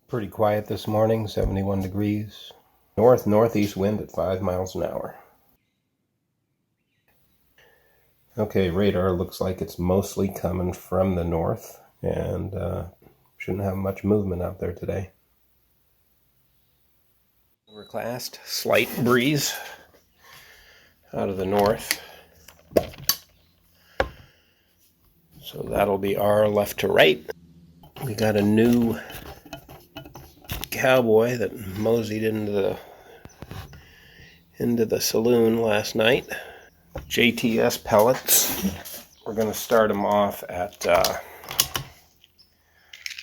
Pretty quiet this morning, 71 degrees. North-northeast wind at 5 miles an hour. Okay, radar looks like it's mostly coming from the north and shouldn't have much movement out there today. Overcast, slight breeze out of the north. So that'll be our left to right. We got a new cowboy that moseyed into the saloon last night. JTS pellets. We're going to start them off at a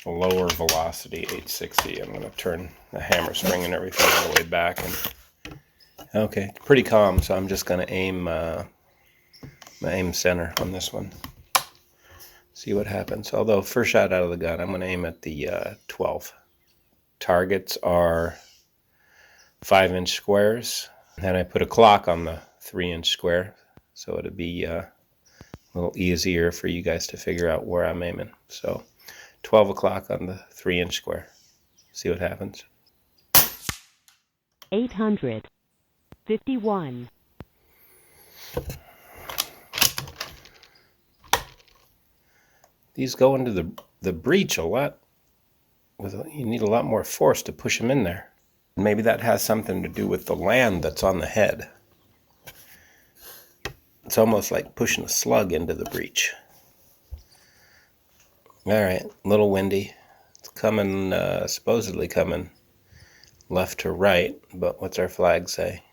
lower velocity, 860. I'm going to turn the hammer spring and everything all the way back. Okay, pretty calm, so I'm just going to aim center on this one. See what happens. Although, first shot out of the gun, I'm going to aim at the 12. Targets are 5-inch squares. And I put a clock on the 3-inch square, so it'll be a little easier for you guys to figure out where I'm aiming. So 12 o'clock on the 3-inch square. See what happens. 851. These go into the breech a lot. You need a lot more force to push them in there. Maybe that has something to do with the land that's on the head. It's almost like pushing a slug into the breech. All right, a little windy. It's coming, supposedly coming left to right, but what's our flag say?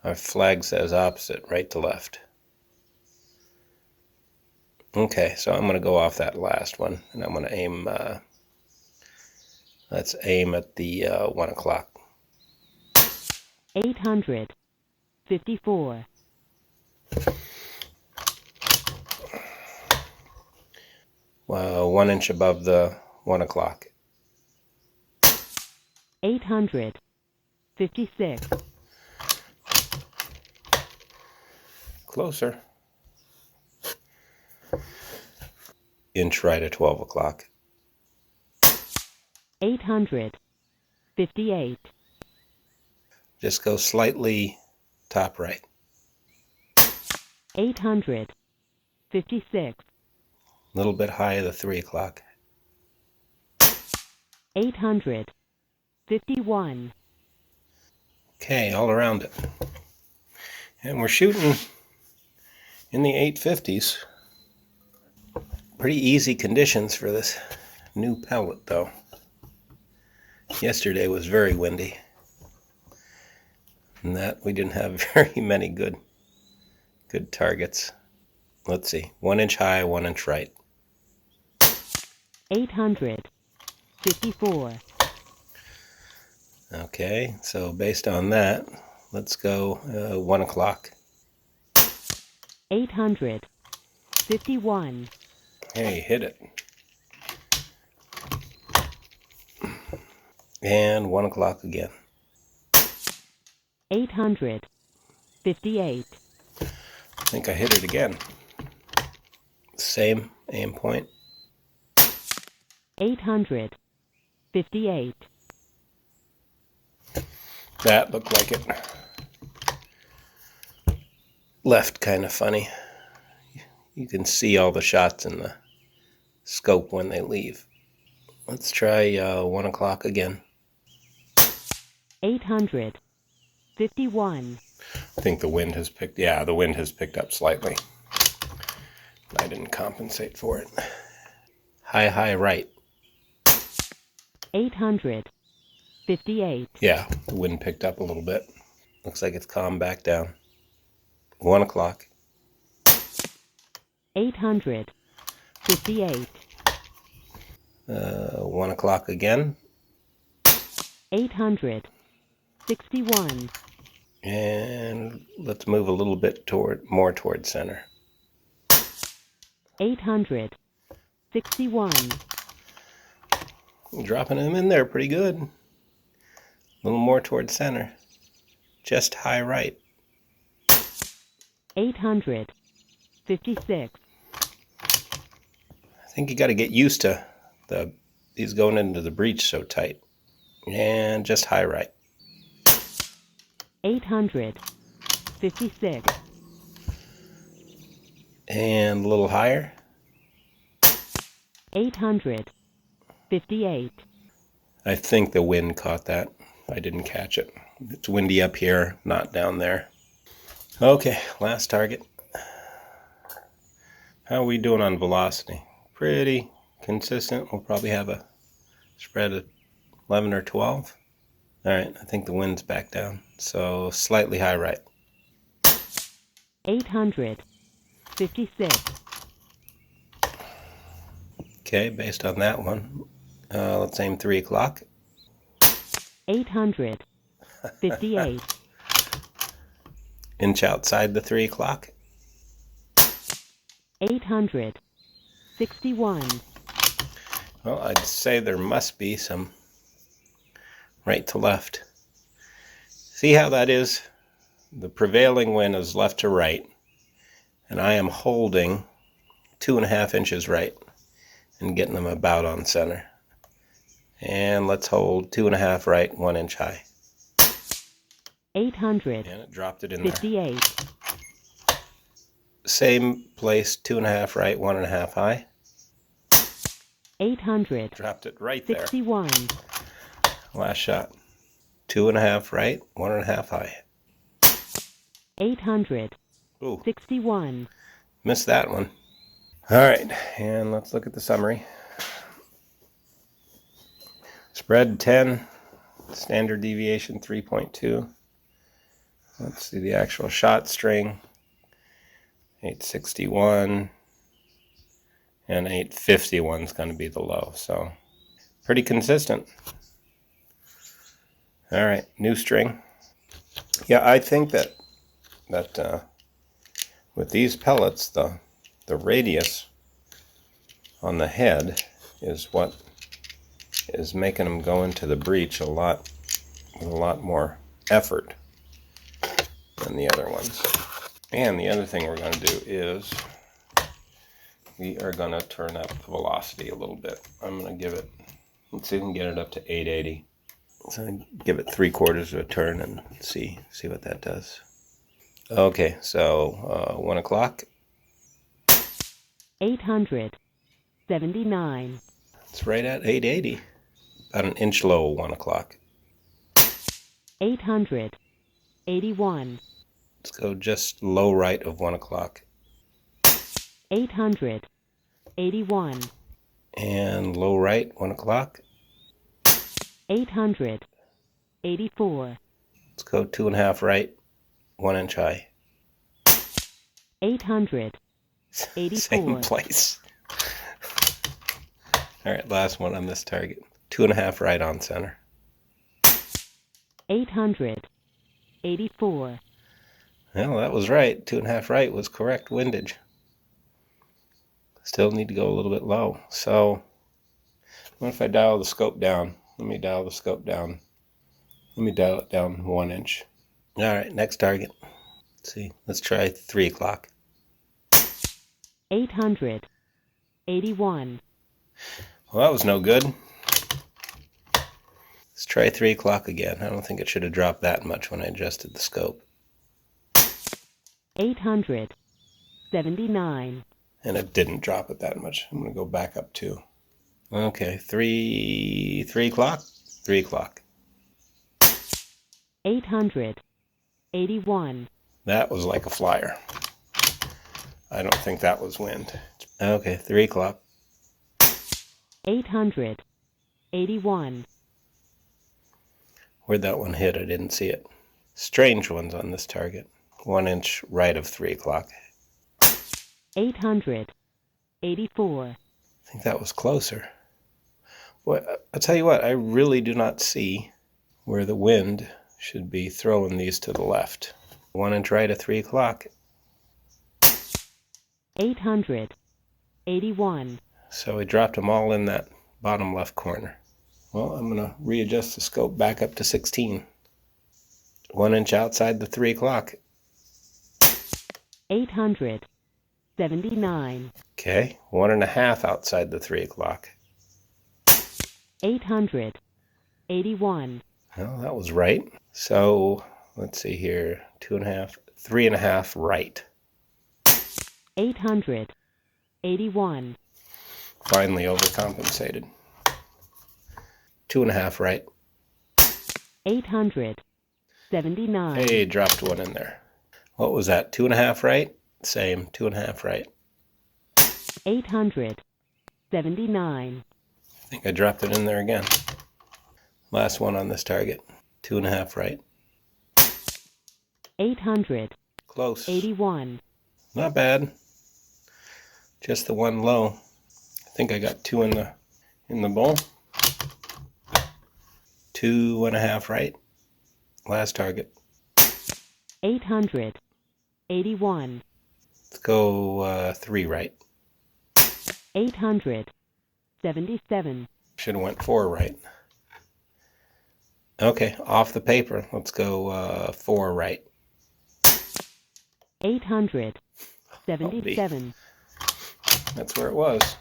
Our flag says opposite, right to left. Okay, so I'm going to go off that last one, and I'm going to aim, let's aim at the 1 o'clock. 854. Well, 1 inch above the 1 o'clock. 856. Closer. Inch right at 12 o'clock. 858. Just go slightly top right. 856. A little bit high of the 3 o'clock. 851. Okay, all around it. And we're shooting in the 850s. Pretty easy conditions for this new pellet, though. Yesterday was very windy. And that we didn't have very many good targets. Let's see. 1 inch high, 1 inch right. 854. Okay, so based on that, let's go 1 o'clock. 851. Hey, hit it. And 1 o'clock again. 858. I think I hit it again. Same aim point. 858. That looked like it left kind of funny. You can see all the shots in the scope when they leave. Let's try 1 o'clock again. 851. I think the wind has picked up slightly. I didn't compensate for it. High right. 858. Yeah, the wind picked up a little bit. Looks like it's calmed back down. 1 o'clock. 858. 1 o'clock again. 861. And let's move a little bit more toward center. 861. Dropping them in there pretty good. A little more toward center. Just high right. 856. I think you got to get used to the these going into the breech so tight. And just high right. 856. And a little higher. 858. I think the wind caught that. I didn't catch it. It's windy up here, not down there. Okay, last target. How are we doing on velocity? Pretty consistent. We'll probably have a spread of 11 or 12. All right, I think the wind's back down. So slightly high right. 856. Okay, based on that one, let's aim 3 o'clock. 858. Inch outside the 3 o'clock. 861. Well, I'd say there must be some right to left. See how that is? The prevailing wind is left to right, and I am holding 2.5 inches right and getting them about on center. And let's hold 2.5 right, 1 inch high. 858. And it dropped it in there. Same place, 2.5 right, 1.5 high. 800. Dropped it right there. 61. Last shot. 2.5 right, 1.5 high. 800. Ooh, 61. missed that one. All right, and let's look at the summary. Spread 10, standard deviation 3.2. Let's see the actual shot string. 861 and 851 is going to be the low, so pretty consistent. All right, new string. Yeah, I think that with these pellets, the radius on the head is what is making them go into the breech with a lot more effort than the other ones. And the other thing we're going to do is we are going to turn up the velocity a little bit. I'm going to give it, let's see if we can get it up to 880. So give it 3/4 of a turn and see what that does. Okay, so 1 o'clock. 879. It's right at 880. About an inch low, 1 o'clock. 881. Let's go just low right of 1 o'clock. 881. And low right, 1 o'clock. 884. Let's go 2.5 right, 1 inch high. 884. Same place. All right, last one on this target. 2.5 right on center. 884. Well, that was right. 2.5 right was correct windage. Still need to go a little bit low. So, what if I dial the scope down? Let me dial the scope down. Let me dial it down 1 inch. All right, next target. Let's see. Let's try 3 o'clock. 881. Well, that was no good. Let's try 3 o'clock again. I don't think it should have dropped that much when I adjusted the scope. 879. And it didn't drop it that much. I'm going to go back up too. Okay, 3 o'clock? 3 o'clock. 881. That was like a flyer. I don't think that was wind. Okay, 3 o'clock. 881. Where'd that one hit? I didn't see it. Strange ones on this target. 1 inch right of 3 o'clock. 884. I think that was closer. Boy, I'll tell you what, I really do not see where the wind should be throwing these to the left. 1 inch right of 3 o'clock. 881. So we dropped them all in that bottom left corner. Well, I'm going to readjust the scope back up to 16. 1 inch outside the 3 o'clock. 879. Okay, 1.5 outside the 3 o'clock. 881, Well, that was right. So let's see here. 2.5, 3.5 right. 881, Finally overcompensated. 2.5 right. 879, Hey, dropped one in there. What was that? 2.5 right? Same. 2.5 right. 879, I think I dropped it in there again. Last one on this target. 2.5 right. 881, Close. Not bad. Just the one low. I think I got two in the bowl. 2.5 right. Last target. 881, Let's go 3 right. 877, Should have went 4 right. Okay, off the paper. Let's go 4 right. 877, That's where it was.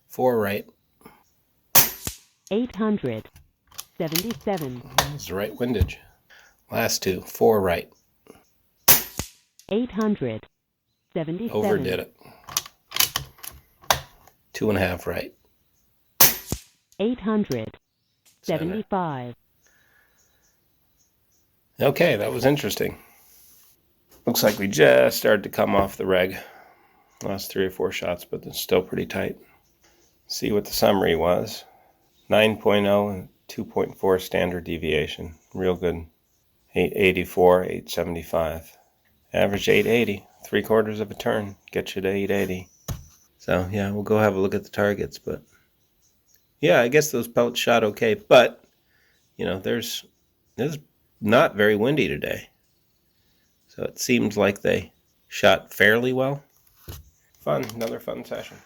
4 right. 877, That's the right windage. Last two. 4 right. 877, Overdid it. 2.5 right. 875, Okay, that was interesting. Looks like we just started to come off the reg. Last 3 or 4 shots, but it's still pretty tight. See what the summary was. 9.0 and 2.4 standard deviation. Real good. 884, 875. Average 880. 3/4 of a turn. Get you to 880. So, yeah, we'll go have a look at the targets. But, yeah, I guess those pellets shot okay. But, you know, there's not very windy today. So it seems like they shot fairly well. Fun. Another fun session.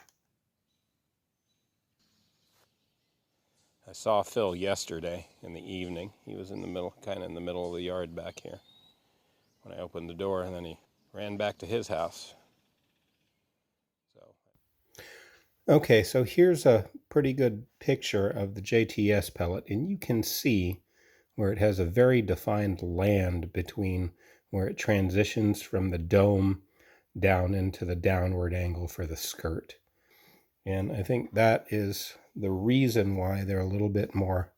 I saw Phil yesterday in the evening. He was in the middle, kind of in the middle of the yard back here when I opened the door, and then he ran back to his house. Okay, so here's a pretty good picture of the JTS pellet, and you can see where it has a very defined land between where it transitions from the dome down into the downward angle for the skirt. And I think that is the reason why they're a little bit more,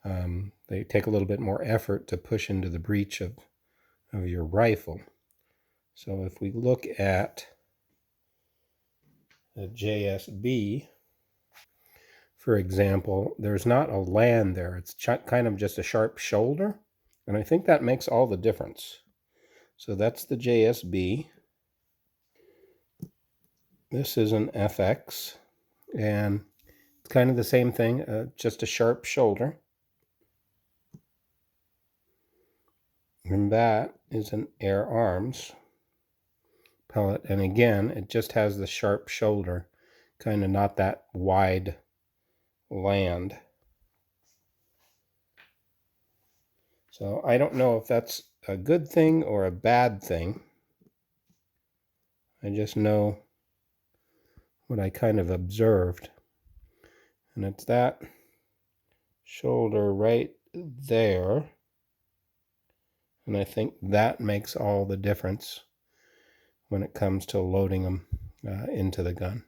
they take a little bit more effort to push into the breech of your rifle. So if we look at the JSB, for example, there's not a land there. It's kind of just a sharp shoulder. And I think that makes all the difference. So that's the JSB. This is an FX. And it's kind of the same thing, just a sharp shoulder. And that is an Air Arms pellet. And again, it just has the sharp shoulder, kind of not that wide land. So I don't know if that's a good thing or a bad thing. I just know what I kind of observed. And it's that shoulder right there. And I think that makes all the difference when it comes to loading them into the gun.